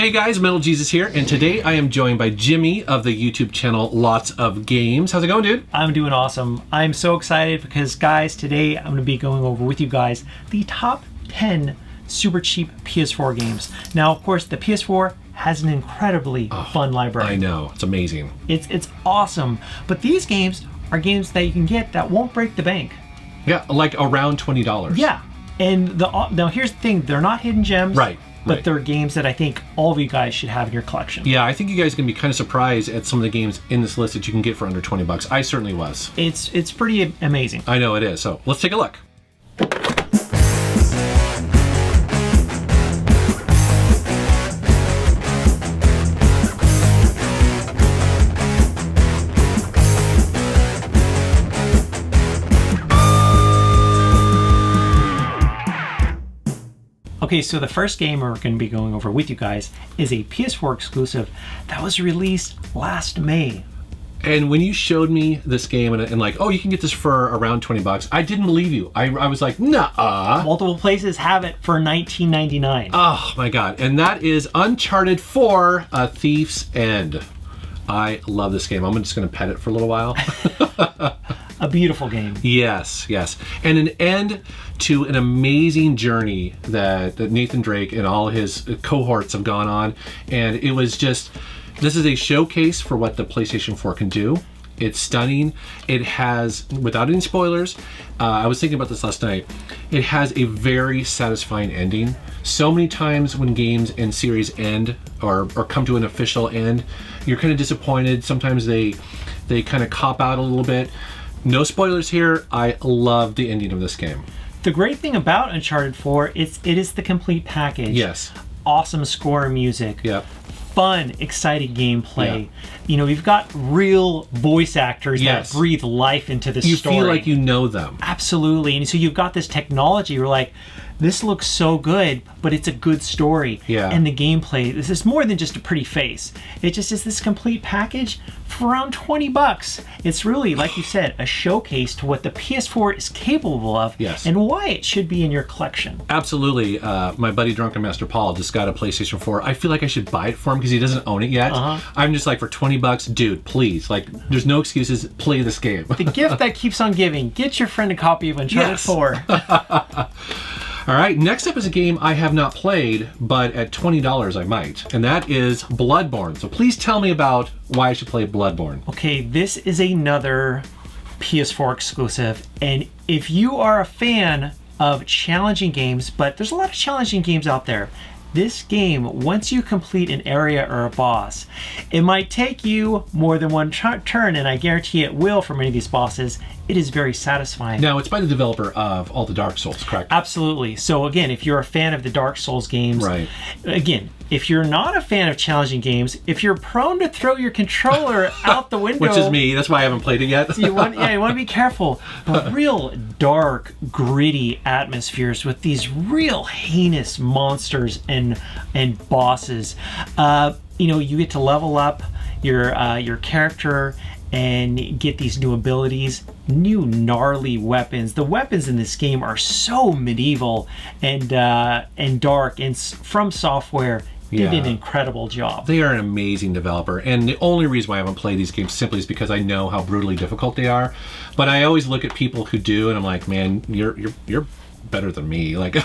Hey guys, Metal Jesus here, and today I am joined by Jimmy of the YouTube channel Lots of Games. How's it going, dude? I'm doing awesome. I'm so excited because, guys, today I'm going to be going over with you guys the top 10 super cheap PS4 games. Now, of course, the PS4 has an incredibly fun library. I know, it's amazing. It's awesome, but these games are games that you can get that won't break the bank. Yeah, like around $20. Yeah, and now here's the thing: they're not hidden gems, Right. But they're games that I think all of you guys should have in your collection. Yeah, I think you guys are going to be kind of surprised at some of the games in this list that you can get for under 20 bucks. I certainly was. It's pretty amazing. I know it is. So let's take a look. Okay, so the first game we're going to be going over with you guys is a PS4 exclusive that was released last May. And when you showed me this game and like, oh, you can get this for around 20 bucks, I didn't believe you. I was like, nah. Multiple places have it for $19.99. Oh my God. And that is Uncharted 4, A Thief's End. I love this game. I'm just going to pet it for a little while. A beautiful game. Yes, yes. And an end to an amazing journey that Nathan Drake and all his cohorts have gone on. And it was just, this is a showcase for what the PlayStation 4 can do. It's stunning. It has, without any spoilers, I was thinking about this last night, it has a very satisfying ending. So many times when games and series end or come to an official end, you're kind of disappointed. Sometimes they kind of cop out a little bit. No spoilers here. I love the ending of this game. The great thing about Uncharted 4, it is the complete package. Yes. Awesome score and music. Yep. Fun, exciting gameplay. Yeah. You know, you've got real voice actors that breathe life into the story. You feel like you know them. Absolutely. And so you've got this technology. You're like, this looks so good, but it's a good story. Yeah. And the gameplay, this is more than just a pretty face. It just is this complete package for around 20 bucks. It's really, like you said, a showcase to what the PS4 is capable of. Yes. And why it should be in your collection. Absolutely. My buddy Drunken Master Paul just got a PlayStation 4. I feel like I should buy it for him because he doesn't own it yet. I'm just like, for 20 bucks, dude, please. Like, there's no excuses. Play this game. The gift that keeps on giving. Get your friend a copy of Uncharted 4. All right, next up is a game I have not played, but at $20 I might, and that is Bloodborne. So please tell me about why I should play Bloodborne. Okay, this is another PS4 exclusive, and if you are a fan of challenging games, but there's a lot of challenging games out there, this game, once you complete an area or a boss, it might take you more than one turn, and I guarantee it will for many of these bosses. It is very satisfying. Now, it's by the developer of all the Dark Souls, correct? Absolutely. So again, if you're a fan of the Dark Souls games, right. Again, if you're not a fan of challenging games, if you're prone to throw your controller out the window, which is me, that's why I haven't played it yet. So you want to be careful. But real dark, gritty atmospheres with these real heinous monsters and bosses. You know, you get to level up your character and get these new abilities, new gnarly weapons. The weapons in this game are so medieval and dark, and From Software did an incredible job. They are an amazing developer, and the only reason why I haven't played these games simply is because I know how brutally difficult they are. But I always look at people who do, and I'm like, man, you're better than me. Like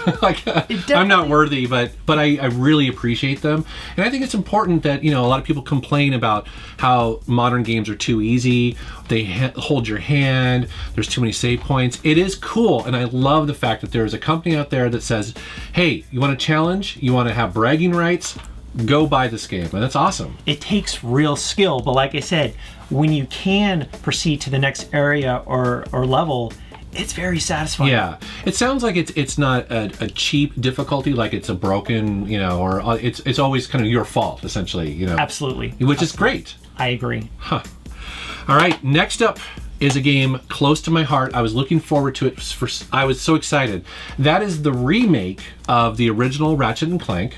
I'm not worthy, but I really appreciate them. And I think it's important that, you know, a lot of people complain about how modern games are too easy. They hold your hand. There's too many save points. It is cool, and I love the fact that there is a company out there that says, hey, you want a challenge? You want to have bragging rights? Go buy this game, and that's awesome. It takes real skill, but like I said, when you can proceed to the next area or level, it's very satisfying. Yeah, it sounds like it's not a cheap difficulty, like it's a broken, you know, or it's always kind of your fault, essentially, you know. Absolutely. Which is great. I agree. Huh. All right, next up is a game close to my heart. I was looking forward to it. I was so excited. That is the remake of the original Ratchet and Clank.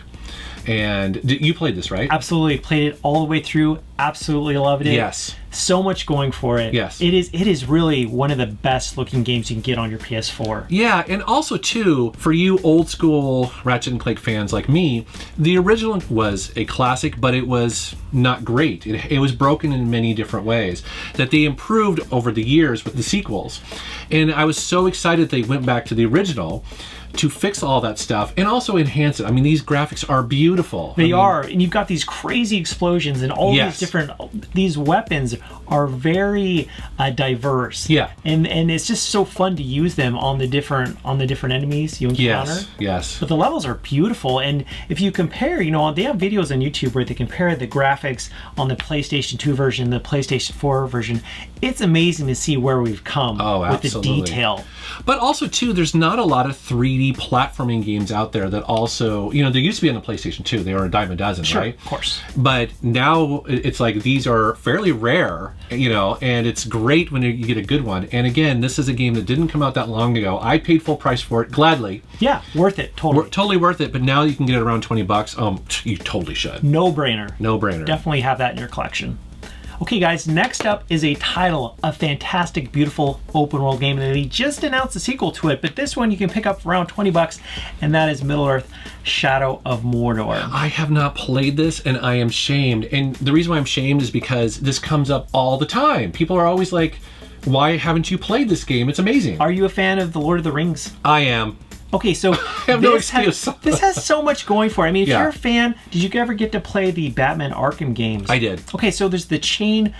And you played this, right? Absolutely. Played it all the way through. Absolutely loved it. Yes. So much going for it. Yes. It is really one of the best looking games you can get on your PS4. Yeah, and also too, for you old school Ratchet and Clank fans like me, the original was a classic, but it was not great. It was broken in many different ways that they improved over the years with the sequels. And I was so excited they went back to the original to fix all that stuff and also enhance it. I mean, these graphics are beautiful. They are, and you've got these crazy explosions and all Yes. these weapons are very diverse. Yeah. And it's just so fun to use them on the different enemies you encounter. Yes. But the levels are beautiful, and if you compare, you know, they have videos on YouTube where they compare the graphics on the PlayStation 2 version, the PlayStation 4 version. It's amazing to see where we've come with the detail. But also too, there's not a lot of 3D platforming games out there that also, you know, there used to be on the PlayStation 2. They were a dime a dozen, Sure, right? Of course. But now it's like these are fairly rare, you know, and it's great when you get a good one. And again, this is a game that didn't come out that long ago. I paid full price for it, gladly. Yeah, worth it, totally. Totally worth it, but now you can get it around $20. You totally should. No brainer. No brainer. Definitely have that in your collection. Okay guys, next up is a title, a fantastic, beautiful open world game, and they just announced a sequel to it, but this one you can pick up for around $20, and that is Middle-earth: Shadow of Mordor. I have not played this, and I am shamed. And the reason why I'm shamed is because this comes up all the time. People are always like, why haven't you played this game? It's amazing. Are you a fan of The Lord of the Rings? I am. Okay, so have no excuse. This has so much going for it. I mean, if Yeah. you're a fan, did you ever get to play the Batman Arkham games? I did. Okay, so there's the chain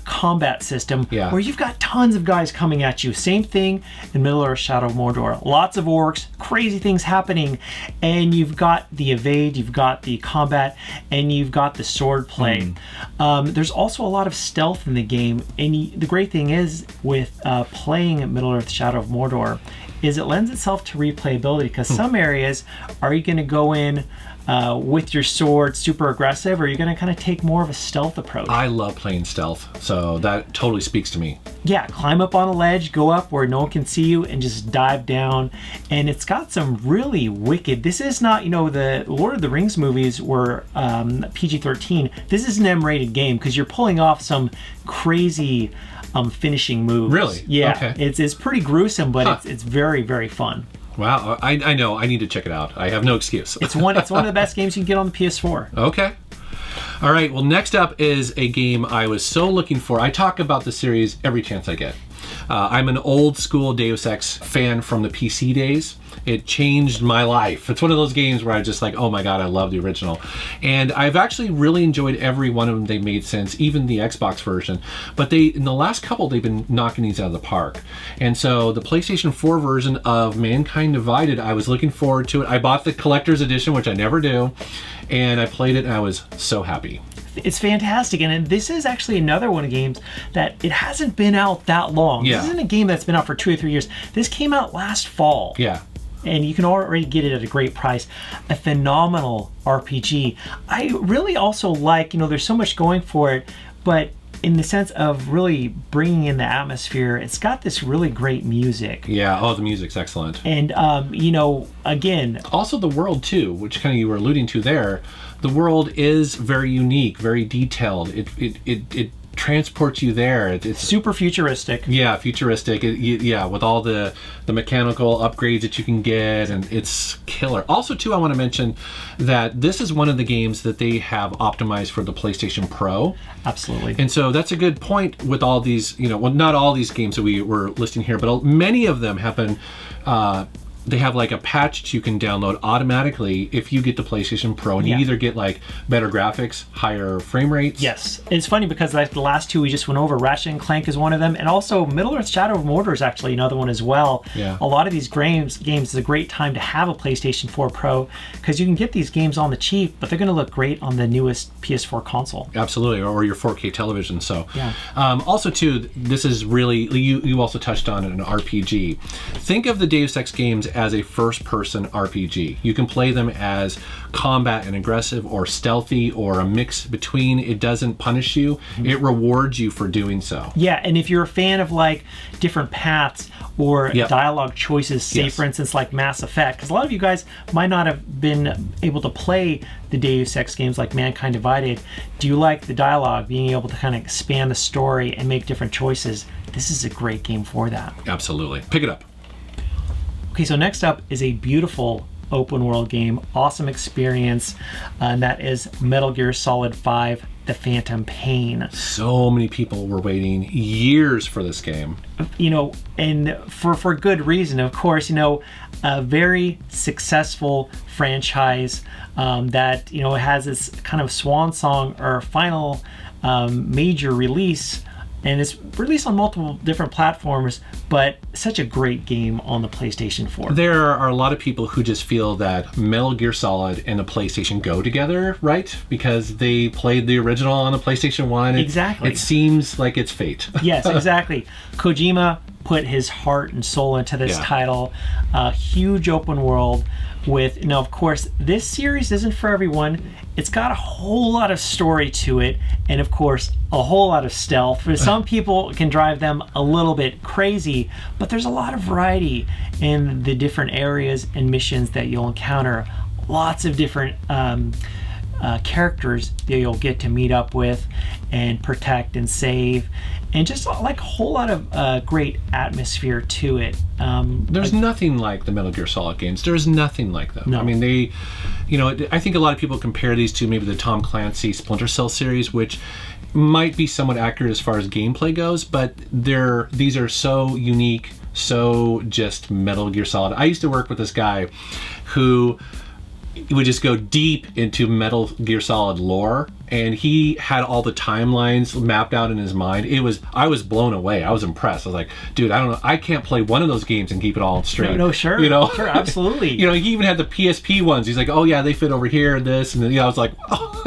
combat system where you've got tons of guys coming at you. Same thing in Middle-earth: Shadow of Mordor. Lots of orcs, crazy things happening, and you've got the evade, you've got the combat, and you've got the sword play. There's also a lot of stealth in the game, and the great thing is with playing Middle-earth: Shadow of Mordor is it lends itself to replayability, because some areas are you going to go in with your sword super aggressive, or are you going to kind of take more of a stealth approach? I love playing stealth, so that totally speaks to me. Yeah, climb up on a ledge, go up where no one can see you, and just dive down. And it's got some really wicked... This is not, you know, the Lord of the Rings movies were PG-13. This is an M-rated game because you're pulling off some crazy finishing moves. Really? Yeah. Okay. It's pretty gruesome, but it's very, very fun. Wow, I know. I need to check it out. I have no excuse. It's one of the best games you can get on the PS4. Okay. All right. Well, next up is a game I was so looking for. I talk about the series every chance I get. I'm an old school Deus Ex fan from the PC days. It changed my life. It's one of those games where I just like, oh my God, I love the original. And I've actually really enjoyed every one of them they made since, even the Xbox version. But in the last couple, they've been knocking these out of the park. And so the PlayStation 4 version of Mankind Divided, I was looking forward to it. I bought the collector's edition, which I never do. And I played it and I was so happy. It's fantastic, and this is actually another one of the games that it hasn't been out that long. Yeah. This isn't a game that's been out for 2 or 3 years. This came out last fall. Yeah. And you can already get it at a great price. A phenomenal RPG. I really also like, you know, there's so much going for it, but in the sense of really bringing in the atmosphere, it's got this really great music. Yeah. Oh, the music's excellent. And, you know, again... Also the world, too, which kind of you were alluding to there. The world is very unique, very detailed. It transports you there. It's super futuristic. Yeah, futuristic. Yeah, with all the mechanical upgrades that you can get, and it's killer. Also, too, I want to mention that this is one of the games that they have optimized for the PlayStation Pro. Absolutely. And so that's a good point with all these, you know, well, not all these games that we were listing here, but many of them have been... they have like a patch that you can download automatically if you get the PlayStation Pro, and you either get like better graphics, higher frame rates. Yes. It's funny because like the last two we just went over, Ratchet and Clank is one of them, and also Middle-earth: Shadow of Mordor is actually another one as well. Yeah. A lot of these games is a great time to have a PlayStation 4 Pro because you can get these games on the cheap, but they're going to look great on the newest PS4 console. Absolutely, or your 4K television. So, yeah. Also too, this is really, you also touched on an RPG. Think of the Deus Ex games as a first-person RPG. You can play them as combat and aggressive or stealthy or a mix between. It doesn't punish you. It rewards you for doing so. Yeah, and if you're a fan of like different paths or dialogue choices, say for instance like Mass Effect, because a lot of you guys might not have been able to play the Deus Ex games like Mankind Divided. Do you like the dialogue, being able to kind of expand the story and make different choices? This is a great game for that. Absolutely. Pick it up. Okay, so next up is a beautiful open world game, awesome experience, and that is Metal Gear Solid 5, The Phantom Pain. So many people were waiting years for this game. You know, and for good reason, of course. You know, a very successful franchise that, you know, has this kind of swan song or final major release, and it's released on multiple different platforms, but such a great game on the PlayStation 4. There are a lot of people who just feel that Metal Gear Solid and the PlayStation go together, right? Because they played the original on the PlayStation 1. Exactly. It seems like it's fate. Yes, exactly. Kojima put his heart and soul into this title. A huge open world with, you know, of course, this series isn't for everyone. It's got a whole lot of story to it, and of course, a whole lot of stealth. For some people, it can drive them a little bit crazy, but there's a lot of variety in the different areas and missions that you'll encounter. Lots of different characters that you'll get to meet up with and protect and save, and just like a whole lot of great atmosphere to it. There's nothing like the Metal Gear Solid games. There's nothing like them. No. I mean, they, you know, I think a lot of people compare these to maybe the Tom Clancy Splinter Cell series, which might be somewhat accurate as far as gameplay goes, but these are so unique, so just Metal Gear Solid. I used to work with this guy who would just go deep into Metal Gear Solid lore, and he had all the timelines mapped out in his mind. I was blown away. I was impressed. I was like, dude, I don't know, I can't play one of those games and keep it all straight. No, sure. You know? Sure, absolutely. You know, he even had the PSP ones. He's like, oh yeah, they fit over here and this, and then, I was like, oh,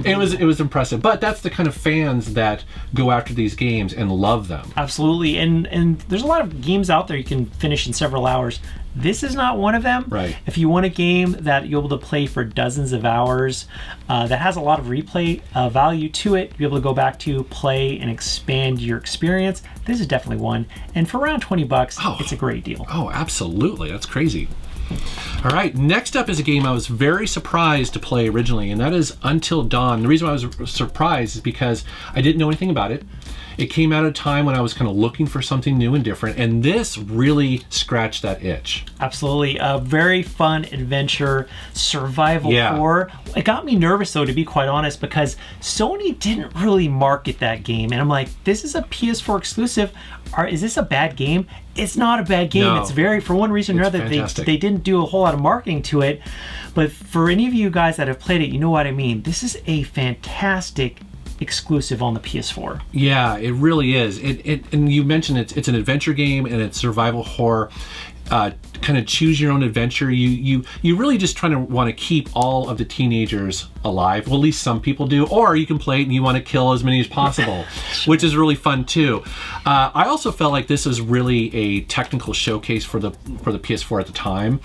it was impressive. But that's the kind of fans that go after these games and love them. Absolutely. And there's a lot of games out there you can finish in several hours. This is not one of them. Right. If you want a game that you're able to play for dozens of hours, that has a lot of replay value to it, to be able to go back to, play, and expand your experience, this is definitely one. And for around $20, it's a great deal. Oh, absolutely. That's crazy. All right, next up is a game I was very surprised to play originally, and that is Until Dawn. The reason why I was surprised is because I didn't know anything about it. It came out at a time when I was kind of looking for something new and different, and this really scratched that itch. Absolutely. A very fun adventure, survival horror. It got me nervous, though, to be quite honest, because Sony didn't really market that game. And I'm like, this is a PS4 exclusive. Is this a bad game? It's not a bad game. No. It's very, for one reason or another, they didn't do a whole lot of marketing to it. But for any of you guys that have played it, you know what I mean. This is a fantastic exclusive on the PS4. Yeah, it really is. And you mentioned it's an adventure game and it's survival horror. Kind of choose your own adventure. You really just trying to want to keep all of the teenagers alive. Well, at least some people do. Or you can play it and you want to kill as many as possible, which is really fun too. I also felt like this was really a technical showcase for the PS4 at the time,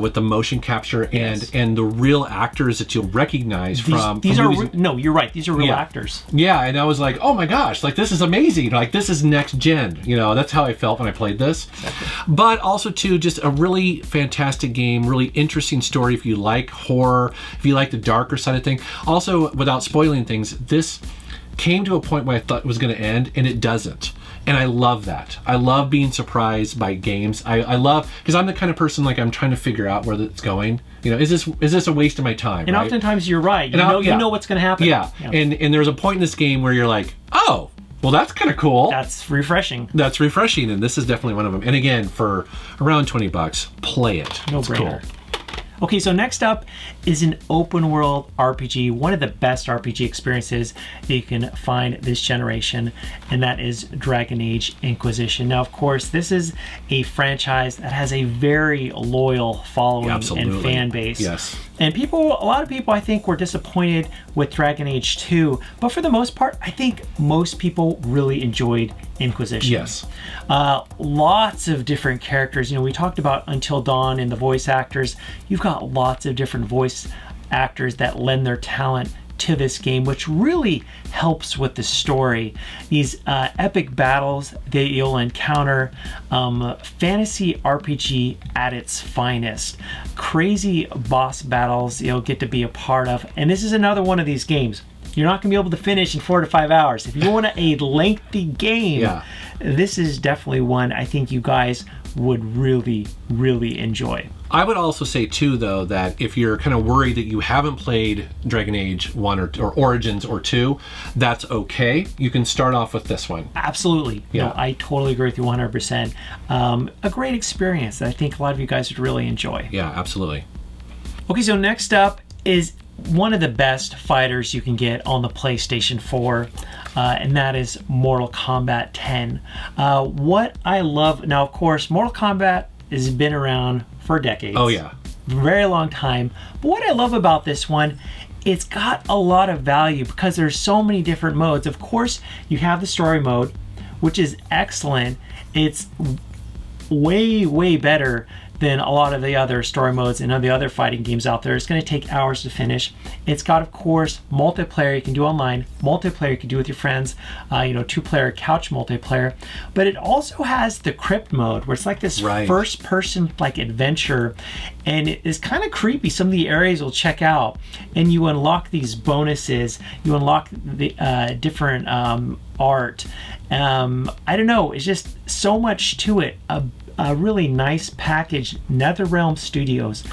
with the motion capture and the real actors that you'll recognize from movies. No, you're right. These are real actors. Yeah, and I was like, oh my gosh, like this is amazing. Like this is next gen. You know, that's how I felt when I played this. Exactly. But also too, just a really fantastic game, really interesting story if you like horror, if you like the darker side of things. Also, without spoiling things, this came to a point where I thought it was going to end, and it doesn't. And I love that. I love being surprised by games. I love, because I'm the kind of person, like, I'm trying to figure out where it's going. You know, is this a waste of my time? And right? Oftentimes you're right. You know what's going to happen. Yeah. And there's a point in this game where you're like, oh, well, that's kind of cool. That's refreshing. That's refreshing, and this is definitely one of them. And again, for around $20, play it. No brainer. Cool. Okay, so next up is an open world RPG, one of the best RPG experiences that you can find this generation, and that is Dragon Age Inquisition. Now, of course, this is a franchise that has a very loyal following and fan base. Yes. And a lot of people I think were disappointed with Dragon Age 2, but for the most part, I think most people really enjoyed Inquisition. Yes. Lots of different characters. We talked about Until Dawn and the voice actors. You've got lots of different voice actors that lend their talent to this game, which really helps with the story. These epic battles that you'll encounter, fantasy RPG at its finest, crazy boss battles you'll get to be a part of. And this is another one of these games you're not going to be able to finish in 4 to 5 hours. If you want a lengthy game, this is definitely one I think you guys would really, really enjoy. I would also say too, though, that if you're kind of worried that you haven't played Dragon Age 1 or Origins or 2, that's okay. You can start off with this one. Absolutely. Yeah. No, I totally agree with you 100%. A great experience that I think a lot of you guys would really enjoy. Yeah, absolutely. Okay, so next up is one of the best fighters you can get on the PlayStation 4, and that is Mortal Kombat 10. What I love, now of course, Mortal Kombat has been around for decades. Oh yeah. Very long time. But what I love about this one, it's got a lot of value because there's so many different modes. Of course, you have the story mode, which is excellent. It's way, way better than a lot of the other story modes and the other fighting games out there. It's going to take hours to finish. It's got, of course, multiplayer you can do online, multiplayer you can do with your friends, 2-player couch multiplayer. But it also has the crypt mode, where it's like this first-person like adventure, and it is kind of creepy. Some of the areas you'll check out, and you unlock these bonuses. You unlock the different art. I don't know. It's just so much to it. A really nice package. NetherRealm Studios.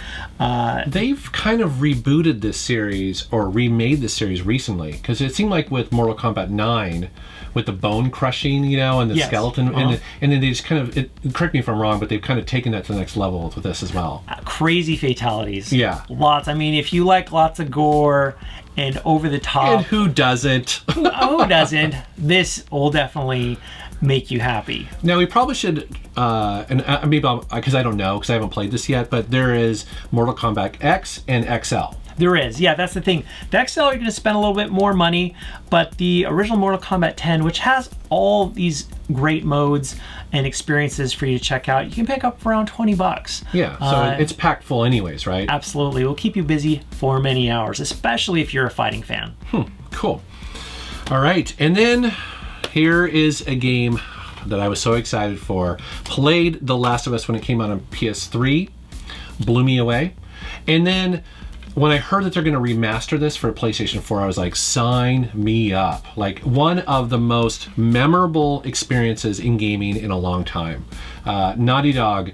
They've kind of rebooted this series or remade this series recently, because it seemed like with Mortal Kombat 9, with the bone crushing, and the skeleton, and then they just kind of, correct me if I'm wrong, but they've kind of taken that to the next level with this as well. Crazy fatalities. Yeah. Lots. I mean, if you like lots of gore and over the top. And who doesn't? Who doesn't? This will definitely make you happy. Now we probably should, and maybe because I don't know, because I haven't played this yet, but there is Mortal Kombat X and XL. There is, yeah, that's the thing. The XL, you're going to spend a little bit more money, but the original Mortal Kombat 10, which has all these great modes and experiences for you to check out, you can pick up for around $20. Yeah, so it's packed full anyways, right? Absolutely. It will keep you busy for many hours, especially if you're a fighting fan. Cool. All right, and then here is a game that I was so excited for. Played The Last of Us when it came out on PS3. Blew me away. And then when I heard that they're going to remaster this for PlayStation 4, I was like, sign me up. Like, one of the most memorable experiences in gaming in a long time. Naughty Dog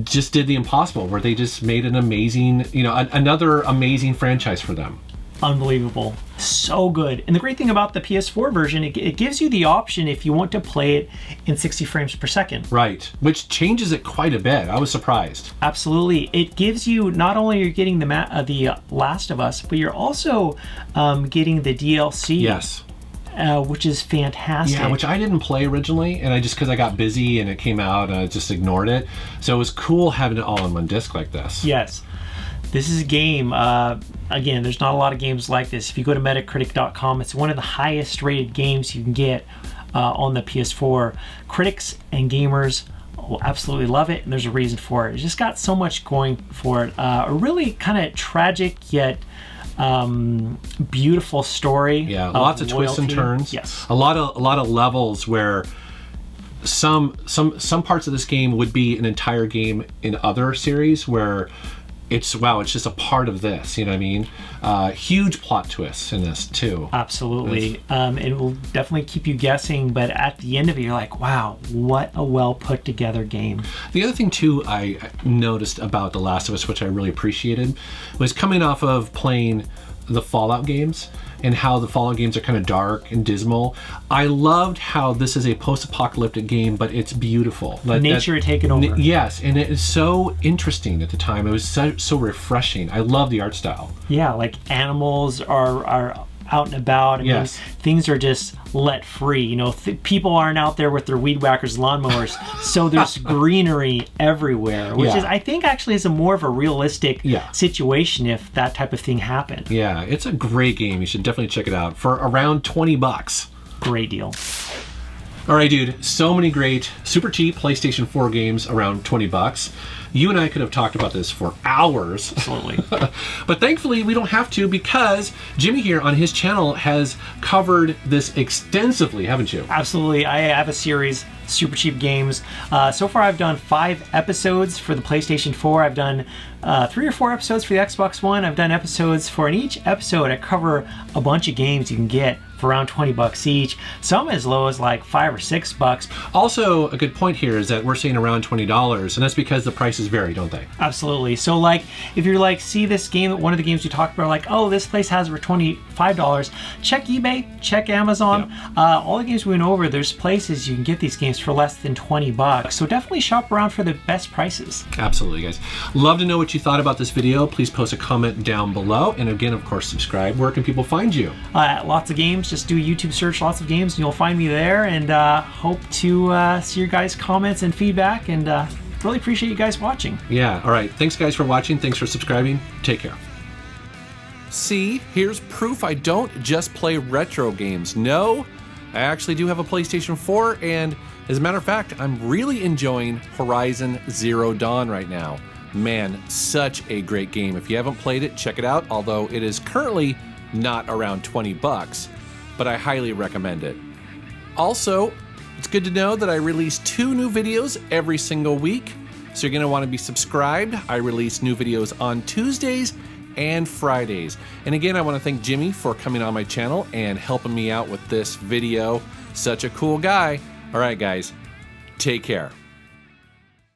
just did the impossible, where they just made an amazing, another amazing franchise for them. Unbelievable. So good. And the great thing about the PS4 version, it gives you the option if you want to play it in 60 frames per second. Right, which changes it quite a bit. I was surprised. Absolutely. It gives you, not only you're getting the Last of Us, but you're also getting the DLC. Yes. Which is fantastic. Yeah, which I didn't play originally, and because I got busy and it came out and I just ignored it. So it was cool having it all on one disc like this. Yes. This is a game, again, there's not a lot of games like this. If you go to Metacritic.com, it's one of the highest rated games you can get on the PS4. Critics and gamers will absolutely love it, and there's a reason for it. It's just got so much going for it. A really kind of tragic yet beautiful story. Yeah, lots of twists and turns. Yes. A lot of levels where some parts of this game would be an entire game in other series, where it's just a part of this, you know what I mean? Huge plot twists in this too. Absolutely. It will definitely keep you guessing, but at the end of it, you're like, wow, what a well put together game. The other thing too I noticed about The Last of Us, which I really appreciated, was coming off of playing the Fallout games, and how the Fallout games are kind of dark and dismal. I loved how this is a post-apocalyptic game, but it's beautiful. Nature taking over. Yes, and it is so interesting at the time. It was so refreshing. I love the art style. Yeah, like animals are out and about. I Yes. mean, things are just let free. You know, people aren't out there with their weed whackers, lawnmowers, so there's greenery everywhere, which Yeah. is, I think, actually is a more of a realistic Yeah. situation if that type of thing happened. Yeah, it's a great game. You should definitely check it out for around $20. Great deal. All right, dude. So many great, super cheap PlayStation 4 games around $20. You and I could have talked about this for hours. Absolutely. But thankfully, we don't have to because Jimmy here on his channel has covered this extensively, haven't you? Absolutely. I have a series, Super Cheap Games. So far, I've done 5 episodes for the PlayStation 4. I've done 3 or 4 episodes for the Xbox One. I've done episodes for, in each episode, I cover a bunch of games you can get for around $20 each. Some as low as like $5 or $6. Also, a good point here is that we're saying around $20, and that's because the prices vary, don't they? Absolutely. So like, if you're like, see this game, one of the games we talked about, like, oh, this place has it for $25, check eBay, check Amazon. All the games we went over, there's places you can get these games for less than $20. So definitely shop around for the best prices. Absolutely, guys. Love to know what you thought about this video. Please post a comment down below. And again, of course, subscribe. Where can people find you? Lots of games. Just do YouTube search Lots of Games and you'll find me there. And hope to see your guys' comments and feedback. And really appreciate you guys watching. Yeah, all right. Thanks, guys, for watching. Thanks for subscribing. Take care. See, here's proof I don't just play retro games. No, I actually do have a PlayStation 4, and as a matter of fact, I'm really enjoying Horizon Zero Dawn right now. Man, such a great game. If you haven't played it, check it out, although it is currently not around $20, but I highly recommend it. Also, it's good to know that I release 2 new videos every single week, so you're going to want to be subscribed. I release new videos on Tuesdays and Fridays. And again, I want to thank Jimmy for coming on my channel and helping me out with this video. Such a cool guy. All right, guys, take care.